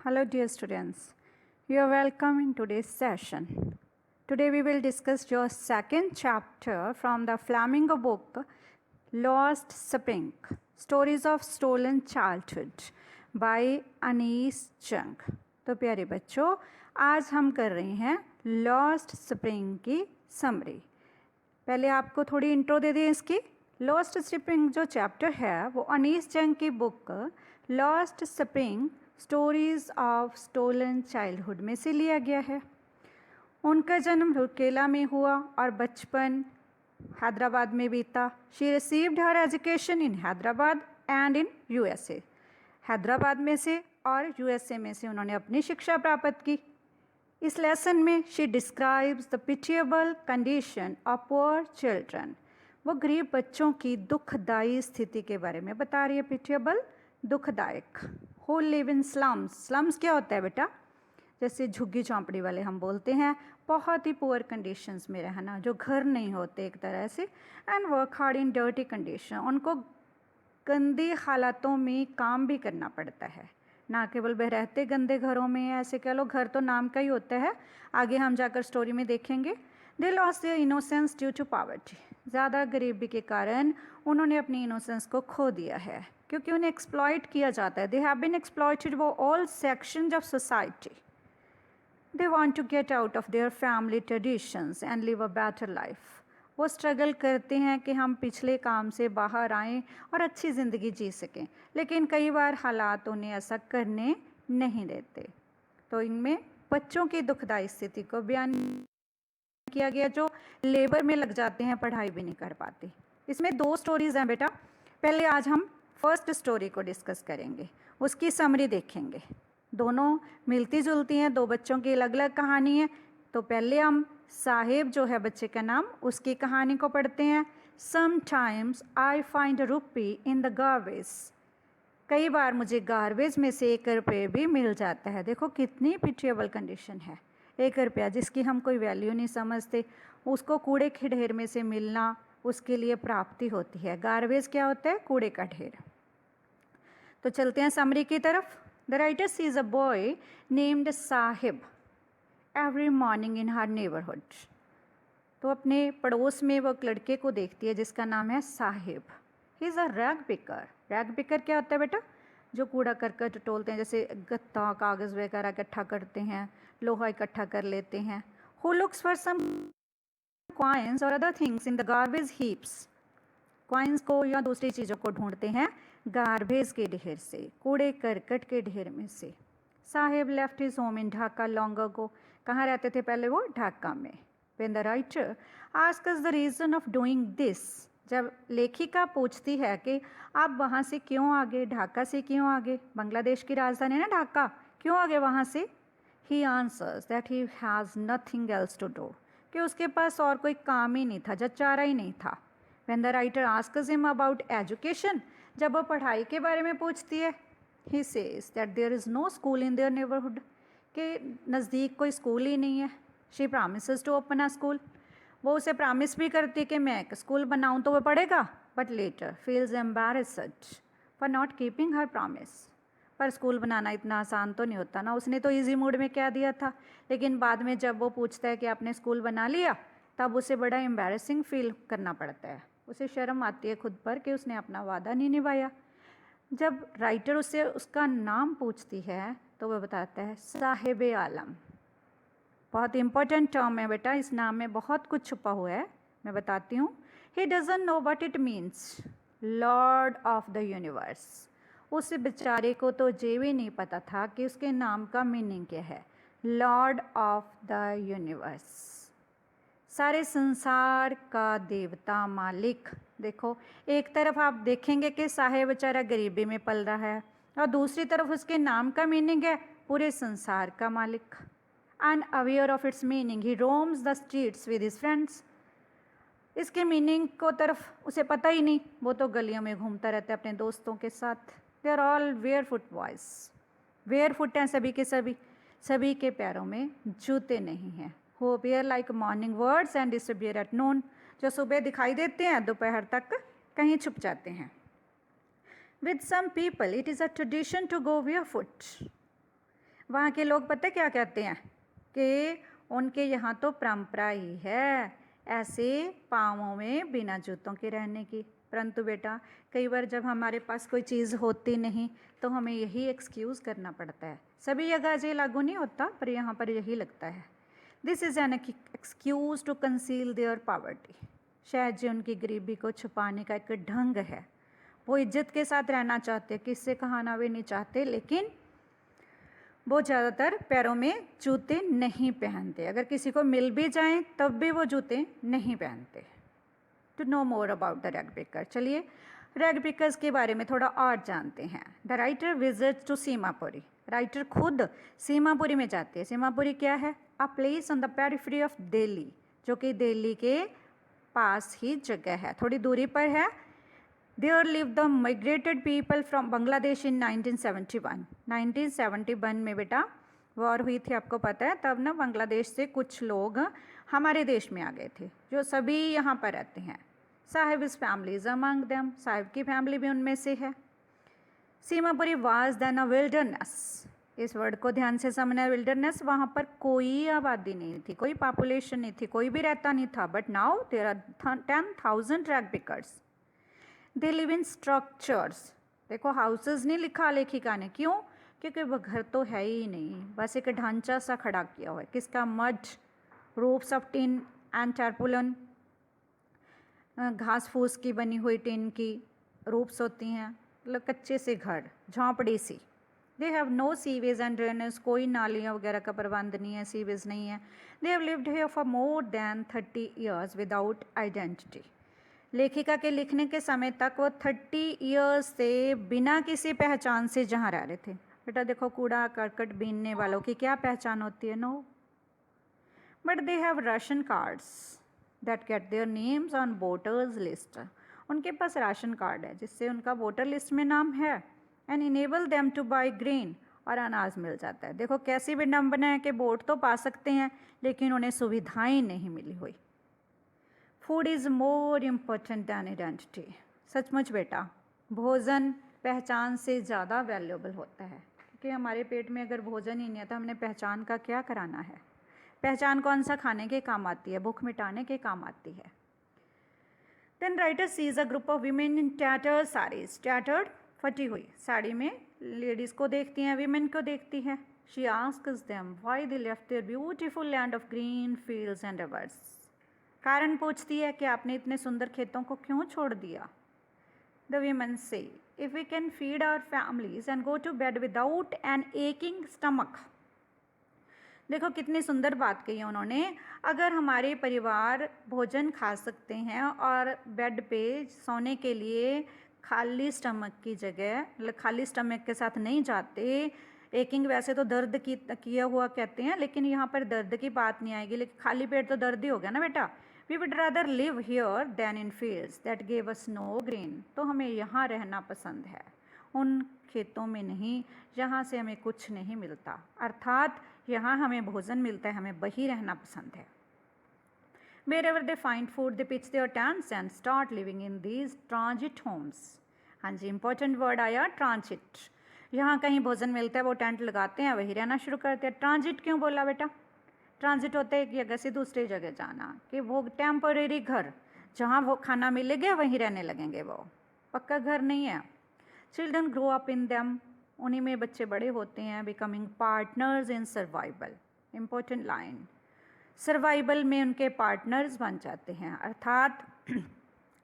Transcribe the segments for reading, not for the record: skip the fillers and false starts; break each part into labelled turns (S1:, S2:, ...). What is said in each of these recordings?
S1: Hello dear students, you are welcome in today's session. Today we will discuss your second chapter from the Flamingo book, Lost Spring, Stories of Stolen Childhood by Anees Jung. तो प्यारे बच्चों, आज हम कर रहे हैं lost spring की summary. पहले आपको थोड़ी इंट्रो दे दें इसकी। लॉस्ट स्प्रिंग जो चैप्टर है वो अनीस जंग की book Lost Spring Stories of Stolen Childhood में से लिया गया है। उनका जन्म रुकेला में हुआ और बचपन हैदराबाद में बीता। She received her education in Hyderabad and in USA. Hyderabad में से और यूएसए में से उन्होंने अपनी शिक्षा प्राप्त की। इस लेसन में she describes the pitiable condition of poor children. वो गरीब बच्चों की दुखदायी स्थिति के बारे में बता रही है। पिटिएबल दुखदायक। Who live in slums. Slums क्या होता है बेटा? जैसे झुग्गी झोंपड़ी वाले हम बोलते हैं, बहुत ही पुअर कंडीशंस में रहना, जो घर नहीं होते एक तरह से। And work hard in dirty condition. उनको गंदी हालातों में काम भी करना पड़ता है, ना केवल वह रहते गंदे घरों में। ऐसे कह लो, घर तो नाम का ही होता है, आगे हम जाकर स्टोरी में देखेंगे। They lost their innocence due to poverty. ज़्यादा गरीबी के कारण उन्होंने अपनी इनोसेंस को खो दिया है, क्योंकि उन्हें एक्सप्लॉइट किया जाता है। दे हैव बीन एक्सप्लॉइटेड वो all sections of society. They want to get out of their family traditions and live a better life. वो स्ट्रगल करते हैं कि हम पिछले काम से बाहर आएं और अच्छी ज़िंदगी जी सकें, लेकिन कई बार हालात उन्हें ऐसा करने नहीं देते। तो इनमें बच्चों की दुखदायी स्थिति को बयान किया गया, जो लेबर में लग जाते हैं, पढ़ाई भी नहीं कर पाते। इसमें दो स्टोरीज़ हैं बेटा। पहले आज हम फर्स्ट स्टोरी को डिस्कस करेंगे, उसकी समरी देखेंगे। दोनों मिलती जुलती हैं, दो बच्चों की अलग अलग कहानी है। तो पहले हम साहिब जो है बच्चे का नाम, उसकी कहानी को पढ़ते हैं। Sometimes I find a rupee in the garbage. कई बार मुझे गार्बेज में से 1 रुपये भी मिल जाता है। देखो कितनी पिटिएबल कंडीशन है। 1 रुपया जिसकी हम कोई वैल्यू नहीं समझते, उसको कूड़े के ढेर में से मिलना उसके लिए प्राप्ति होती है। गार्बेज क्या होता है? कूड़े का ढेर। तो चलते हैं समरी की तरफ। The writer sees a boy named Sahib every morning in her neighbourhood. तो अपने पड़ोस में वो एक लड़के को देखती है जिसका नाम है Sahib. He is a rag picker. Rag picker क्या होता है बेटा? जो कूड़ा करकट टोलते हैं, जैसे गत्ता कागज़ वगैरह इकट्ठा करते हैं, लोहा इकट्ठा कर लेते हैं। Who looks for some coins और other things in the garbage heaps. Coins को या दूसरी चीज़ों को ढूंढते हैं गार्बेज के ढेर से, कूड़े करकट के ढेर में से। Sahib left his home in Dhaka long ago. कहाँ रहते थे पहले वो? ढाका में। When the writer asks the reason of doing this. जब लेखिका पूछती है कि आप वहाँ से क्यों आगे, ढाका से क्यों आगे, बांग्लादेश की राजधानी है ना ढाका, क्यों आगे वहाँ से? He answers that he has nothing else to do. कि उसके पास और कोई काम ही नहीं था, जब चारा ही नहीं था। When the writer asks him about education, जब वो पढ़ाई के बारे में पूछती है, he says that there is no school in their neighborhood, कि नज़दीक कोई स्कूल ही नहीं है। She promises to open a school. वो उसे प्रॉमिस भी करती है कि मैं एक स्कूल बनाऊँ तो वो पढ़ेगा, but later feels embarrassed for not keeping her promise. पर स्कूल बनाना इतना आसान तो नहीं होता ना, उसने तो इजी मूड में कह दिया था। लेकिन बाद में जब वो पूछता है कि आपने स्कूल बना लिया, तब उसे बड़ा एम्बैरेसिंग फील करना पड़ता है। उसे शर्म आती है खुद पर कि उसने अपना वादा नहीं निभाया। जब राइटर उससे उसका नाम पूछती है तो वह बताता है साहिब आलम। बहुत इंपॉर्टेंट टर्म है बेटा, इस नाम में बहुत कुछ छुपा हुआ है, मैं बताती हूँ। He doesn't know what it means Lord of the universe. उस बेचारे को तो ये भी नहीं पता था कि उसके नाम का मीनिंग क्या है। लॉर्ड ऑफ द यूनिवर्स, सारे संसार का देवता, मालिक। देखो, एक तरफ आप देखेंगे कि साहिब बेचारा गरीबी में पल रहा है, और दूसरी तरफ उसके नाम का मीनिंग है पूरे संसार का मालिक। Unaware of its meaning he roams the streets with his friends. इसके मीनिंग को तरफ उसे पता ही नहीं, वो तो गलियों में घूमता रहता है अपने दोस्तों के साथ। They are all barefoot boys. Barefoot हैं सभी के सभी, सभी के पैरों में जूते नहीं हैं। Who appear like morning birds and disappear at noon, जो सुबह दिखाई देते हैं, दोपहर तक कहीं छुप जाते हैं। With some people it is a tradition to go barefoot. वहाँ के लोग पता क्या कहते हैं कि उनके यहाँ तो परंपरा ही है ऐसे पाँवों में बिना जूतों के रहने की। परंतु बेटा कई बार जब हमारे पास कोई चीज़ होती नहीं तो हमें यही एक्सक्यूज़ करना पड़ता है। सभी जगह ये लागू नहीं होता पर यहाँ पर यही लगता है। This is an excuse to conceal their poverty. शायद जो उनकी गरीबी को छुपाने का एक ढंग है। वो इज्जत के साथ रहना चाहते, किससे कहाना भी नहीं चाहते, लेकिन वो ज़्यादातर पैरों में जूते नहीं पहनते। अगर किसी को मिल भी जाएं तब भी वो जूते नहीं पहनते। To know more about the rag picker, चलिए रैग पिकर्स के बारे में थोड़ा और जानते हैं। The writer visits to Seemapuri. Writer खुद सीमापुरी में जाते हैं। सीमापुरी क्या है? A place on the periphery of Delhi, जो कि दिल्ली के पास ही जगह है, थोड़ी दूरी पर है। There lived the migrated people from Bangladesh in 1971. 1971 में बेटा वॉर हुई थी, आपको पता है। तब ना बांग्लादेश से कुछ लोग हमारे देश में आ गए थे, जो सभी यहाँ पर रहते हैं। साहिब इस फैमिलीज अमंग देम, साहिब की फैमिली भी उनमें से है। Seemapuri was then a wilderness. इस वर्ड को ध्यान से समझना। विल्डरनेस, वहाँ पर कोई आबादी नहीं थी, कोई पॉपुलेशन नहीं थी, कोई भी रहता नहीं था। But now there are 10,000 rag pickers. They live in structures. देखो हाउसेज नहीं लिखा लेखिका ने, क्यों? क्योंकि वह घर तो है ही नहीं, बस एक ढांचा सा खड़ा किया हुआ है। किसका? Mud, roofs of tin and tarpaulin. घास फूस की बनी हुई टिन की रूफ्स होती हैं, मतलब कच्चे से घर, झोंपड़ी सी। They have no sewage and drainage, कोई नालियाँ वगैरह का प्रबंध नहीं है, सीवेज नहीं है। They have lived here for more than 30 years without identity. लेखिका के लिखने के समय तक वो 30 ईयर्स से बिना किसी पहचान से जहाँ रह रहे थे। बेटा देखो कूड़ा करकट बीनने वालों की क्या पहचान होती है? No. But they have ration cards that get their names on voters list. उनके पास राशन कार्ड है जिससे उनका वोटर लिस्ट में नाम है। And enable them two by grain, और अनाज मिल जाता है। देखो कैसी विडम्बना है कि वोट तो पा सकते हैं लेकिन उन्हें सुविधाएं नहीं मिली हुई। Food is more important than identity. सचमुच बेटा भोजन पहचान से ज़्यादा वैल्यूएबल होता है, क्योंकि हमारे पेट में अगर भोजन ही नहीं है तो हमने पहचान का क्या कराना है? पहचान कौन सा खाने के काम आती है? भूख मिटाने के काम आती है। Then writer sees a group of women in tattered saris. Tattered, फटी हुई साड़ी में लेडीज़ को देखती हैं, वीमेन को देखती है। She asks them why they left their beautiful land of green fields and rivers. कारण पूछती है कि आपने इतने सुंदर खेतों को क्यों छोड़ दिया? द वीमेन से, if we can feed our families and go to bed without an aching stomach. देखो कितनी सुंदर बात कही है उन्होंने। अगर हमारे परिवार भोजन खा सकते हैं और बेड पे सोने के लिए खाली स्टमक की जगह, मतलब खाली स्टमक के साथ नहीं जाते। एकिंग वैसे तो दर्द की किया हुआ कहते हैं, लेकिन यहाँ पर दर्द की बात नहीं आएगी, लेकिन खाली पेट तो दर्द ही हो गया ना बेटा। We would rather live here than in fields that gave us no green. तो हमें यहाँ रहना पसंद है, उन खेतों में नहीं जहाँ से हमें कुछ नहीं मिलता। अर्थात यहाँ हमें भोजन मिलता है, हमें वही रहना पसंद है। Wherever they find food, they pitch their tents and start living in these transit homes. हाँ जी, इंपॉर्टेंट वर्ड आया ट्रांजिट। यहाँ कहीं भोजन मिलता है वो टेंट लगाते हैं, वही रहना शुरू करते हैं। ट्रांजिट क्यों बोला बेटा? ट्रांजिट होता है एक जगह से दूसरी जगह जाना, कि वो टेम्परेरी घर, जहाँ वो खाना मिलेगा वहीं रहने लगेंगे, वो पक्का घर नहीं है। Children grow up in them, उन्हीं में बच्चे बड़े होते हैं। Becoming partners in survival, important line. Survival में उनके पार्टनर्स बन जाते हैं, अर्थात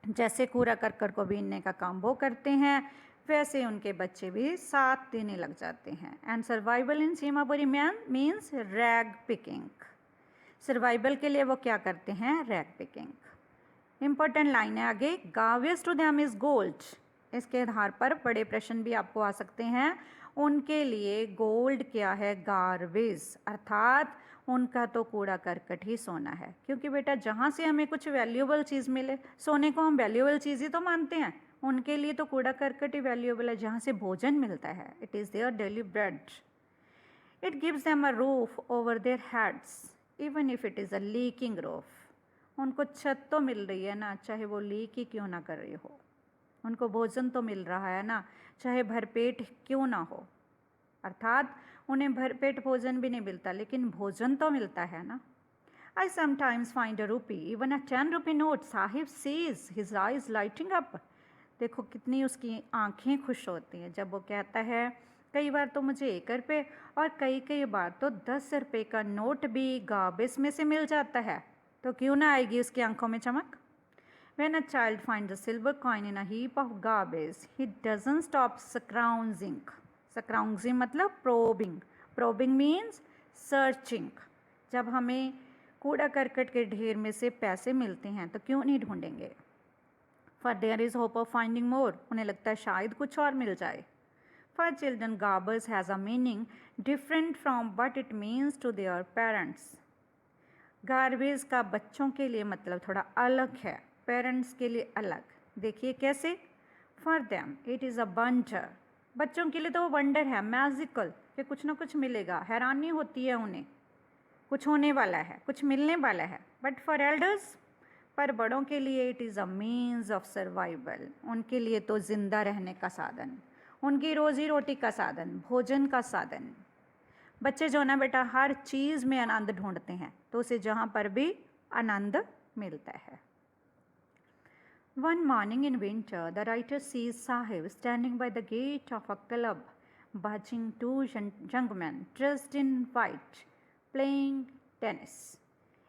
S1: जैसे कूड़ा करकट को बीनने का काम वो करते हैं वैसे उनके बच्चे भी साथ देने लग जाते हैं। And survival in Seemapuri man means rag picking. Survival के लिए वो क्या करते हैं? Rag picking. इम्पोर्टेंट लाइन है आगे, garbage to them is gold. इसके आधार पर बड़े प्रश्न भी आपको आ सकते हैं। उनके लिए गोल्ड क्या है? गार्बेज, अर्थात उनका तो कूड़ा करकट ही सोना है। क्योंकि बेटा जहाँ से हमें कुछ वैल्यूएबल चीज़ मिले, सोने को हम वैल्यूएबल चीज़ ही तो मानते हैं, उनके लिए तो कूड़ा करकट ही वैल्यूएबल है, जहाँ से भोजन मिलता है। It is their daily bread. It gives them a roof over their heads even if it is a leaking roof. उनको छत तो मिल रही है ना, चाहे वो लीक ही क्यों ना कर रही हो। उनको भोजन तो मिल रहा है ना, चाहे भरपेट क्यों ना हो। अर्थात उन्हें भरपेट भोजन भी नहीं मिलता, लेकिन भोजन तो मिलता है ना। I sometimes find a rupee, even a 10 rupee note. Sahib sees his eyes lighting up. देखो कितनी उसकी आंखें खुश होती हैं जब वो कहता है कई बार तो मुझे 1 रुपये और कई बार तो 10 रुपये का नोट भी गार्बेज में से मिल जाता है, तो क्यों ना आएगी उसकी आंखों में चमक। When a child finds a silver coin in a heap of garbage, he doesn't stop scrounging. Scrounging मतलब probing. Probing means searching. जब हमें कूड़ा करकट के ढेर में से पैसे मिलते हैं तो क्यों नहीं ढूंढेंगे। For there is hope of finding more. उन्हें लगता है शायद कुछ और मिल जाए। For children, garbage has a meaning different from what it means to their parents. Garbage का बच्चों के लिए मतलब थोड़ा अलग है, पेरेंट्स के लिए अलग। देखिए कैसे। For them it is a wonder. बच्चों के लिए तो वो वंडर है, मैजिकल, कि कुछ ना कुछ मिलेगा, हैरानी होती है उन्हें, कुछ होने वाला है, कुछ मिलने वाला है। बट फॉर एल्डर्स, पर बड़ों के लिए it is a means of survival. उनके लिए तो ज़िंदा रहने का साधन, उनकी रोज़ी रोटी का साधन, भोजन का साधन। बच्चे जो ना बेटा हर चीज़ में आनंद ढूंढते हैं, तो उसे जहाँ पर भी आनंद मिलता है। One morning in winter, the writer sees Sahib standing by the gate of a club, watching two young men dressed in white, playing tennis.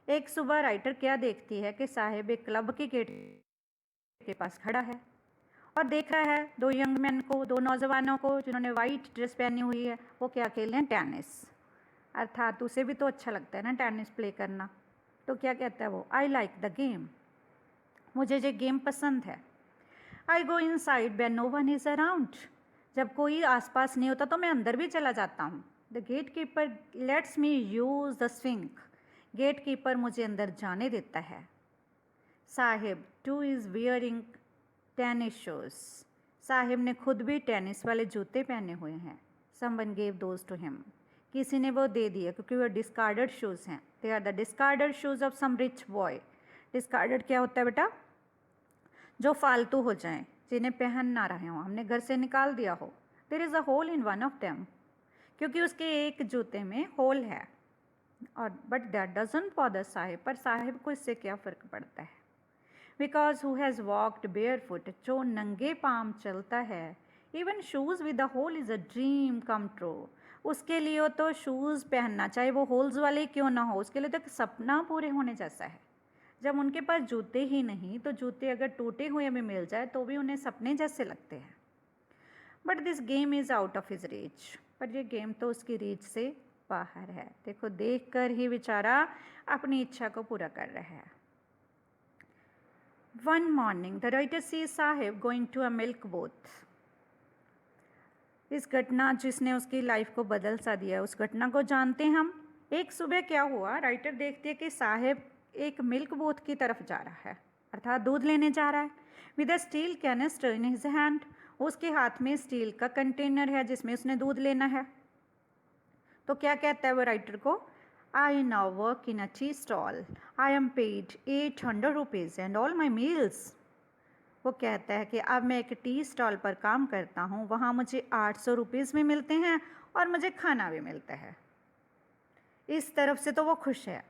S1: एक सुबह राइटर क्या देखती है कि साहिब एक क्लब के गेट के पास खड़ा है और देख रहा है दो यंग मैन को, दो नौजवानों को जिन्होंने वाइट ड्रेस पहनी हुई है, वो क्या खेल रहे हैं, टेनिस। अर्थात उसे भी तो अच्छा लगता है ना टेनिस प्ले करना। तो क्या कहता है वो, आई लाइक द गेम, मुझे ये गेम पसंद है। I go inside when no one is around, जब कोई आसपास नहीं होता तो मैं अंदर भी चला जाता हूँ। The gatekeeper lets me use the swing, gatekeeper मुझे अंदर जाने देता है। Saheb too is wearing tennis shoes, Saheb ने खुद भी टेनिस वाले जूते पहने हुए हैं। Someone gave those to him, किसी ने वो दे दिए क्योंकि वो डिस्कार्डेड शूज़ हैं। They are the discarded shoes of some rich boy. Discarded क्या होता है बेटा, जो फालतू हो जाएं, जिन्हें पहन ना रहे हों, हमने घर से निकाल दिया हो। There is a hole in one of them, क्योंकि उसके एक जूते में होल है। और but that doesn't bother Saheb, पर साहिब को इससे क्या फ़र्क पड़ता है। Because who has walked barefoot, जो नंगे पाम चलता है, even shoes with the hole is a dream come true, उसके लिए तो शूज़ पहनना, चाहे वो होल्स वाले क्यों ना हो, उसके लिए तो एक सपना पूरे होने जैसा है। जब उनके पास जूते ही नहीं, तो जूते अगर टूटे हुए भी मिल जाए तो भी उन्हें सपने जैसे लगते हैं। But this game is out of his reach, पर ये गेम तो उसकी रीच से बाहर है। देखो देख कर ही बेचारा अपनी इच्छा को पूरा कर रहा है। One morning the writer see Saheb going to a milk booth, इस घटना जिसने उसकी लाइफ को बदल सा दिया, उस घटना को जानते हैं हम। एक सुबह क्या हुआ, राइटर देखती है कि साहिब एक मिल्क बोथ की तरफ जा रहा है, अर्थात दूध लेने जा रहा है। With a steel canister in his hand, उसके हाथ में स्टील का कंटेनर है जिसमें उसने दूध लेना है। तो क्या कहता है वो राइटर को, I now work in a tea stall, I am paid 800 rupees and all my meals. वो कहता है कि अब मैं एक टी स्टॉल पर काम करता हूँ, वहाँ मुझे 800 रुपीज़ भी मिलते हैं और मुझे खाना भी मिलता है। इस तरफ से तो वो खुश है।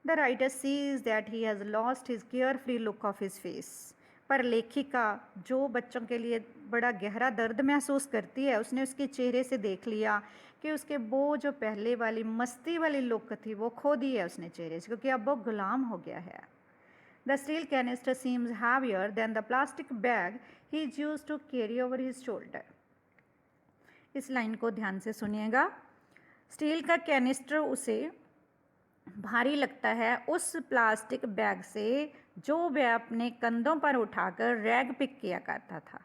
S1: The writer sees that he has lost his carefree look of his face, पर लेखिका जो बच्चों के लिए बड़ा गहरा दर्द महसूस करती है, उसने उसके चेहरे से देख लिया कि उसके वो जो पहले वाली मस्ती वाली लुक थी वो खो दी है उसने चेहरे से, क्योंकि अब वो गुलाम हो गया है। The steel canister seems heavier than the plastic bag he used to carry over his shoulder. इस लाइन को ध्यान से सुनिएगा। स्टील का कैनिस्टर उसे भारी लगता है उस प्लास्टिक बैग से जो वह अपने कंधों पर उठाकर रैग पिक किया करता था।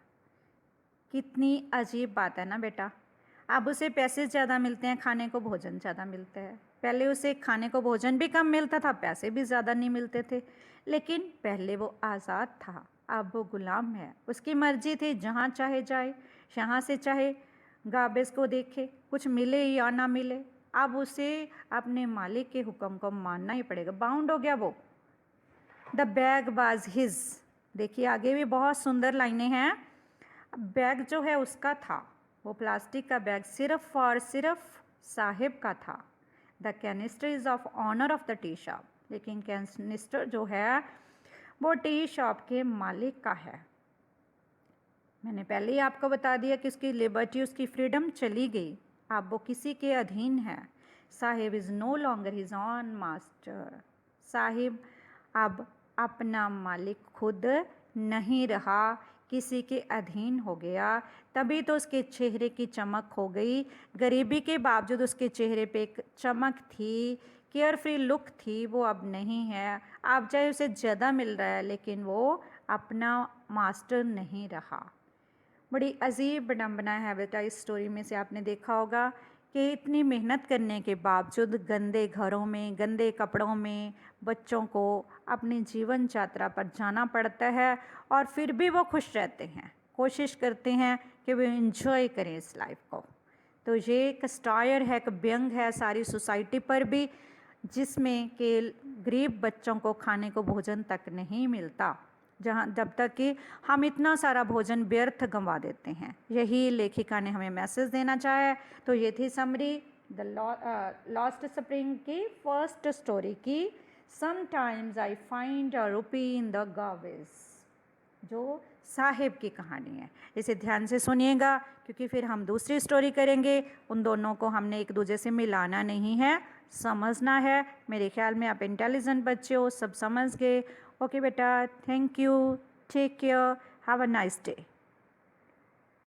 S1: कितनी अजीब बात है ना बेटा। अब उसे पैसे ज़्यादा मिलते हैं, खाने को भोजन ज़्यादा मिलता है। पहले उसे खाने को भोजन भी कम मिलता था, पैसे भी ज़्यादा नहीं मिलते थे, लेकिन पहले वो आज़ाद था, अब वो गुलाम है। उसकी मर्जी थी, जहाँ चाहे जाए, यहाँ से चाहे गार्बेज को देखे, कुछ मिले या ना मिले, अब उसे अपने मालिक के हुक्म को मानना ही पड़ेगा। बाउंड हो गया वो। द बैग वाज हिज, देखिए आगे भी बहुत सुंदर लाइनें हैं। बैग जो है उसका था, वो प्लास्टिक का बैग सिर्फ और सिर्फ साहिब का था। The canister is of owner of the tea shop, लेकिन कैनिस्टर जो है वो टी शॉप के मालिक का है। मैंने पहले ही आपको बता दिया कि उसकी लिबर्टी, उसकी फ्रीडम चली गई, अब वो किसी के अधीन है। Saheb is no longer his own master. Saheb अब अपना मालिक खुद नहीं रहा, किसी के अधीन हो गया। तभी तो उसके चेहरे की चमक हो गई। गरीबी के बावजूद उसके चेहरे पे एक चमक थी, केयर फ्री लुक थी, वो अब नहीं है। अब चाहे उसे ज़्यादा मिल रहा है, लेकिन वो अपना मास्टर नहीं रहा। बड़ी अजीब विडम्बना है बेटा इस स्टोरी में से आपने देखा होगा कि इतनी मेहनत करने के बावजूद गंदे घरों में, गंदे कपड़ों में बच्चों को अपनी जीवन यात्रा पर जाना पड़ता है, और फिर भी वो खुश रहते हैं, कोशिश करते हैं कि वो इंजॉय करें इस लाइफ को। तो ये एक स्टायर है, एक व्यंग है सारी सोसाइटी पर भी, जिसमें कि गरीब बच्चों को खाने को भोजन तक नहीं मिलता, जहाँ जब तक कि हम इतना सारा भोजन व्यर्थ गंवा देते हैं। यही लेखिका ने हमें मैसेज देना चाहा है। तो ये थी समरी द लॉस्ट स्प्रिंग की फर्स्ट स्टोरी की, sometimes I find a rupee in the garbage, जो साहिब की कहानी है। इसे ध्यान से सुनिएगा, क्योंकि फिर हम दूसरी स्टोरी करेंगे। उन दोनों को हमने एक दूसरे से मिलाना नहीं है, समझना है। मेरे ख्याल में आप इंटेलिजेंट बच्चे हो, सब समझ गए। ओके बेटा, thank you, take care, have a nice day.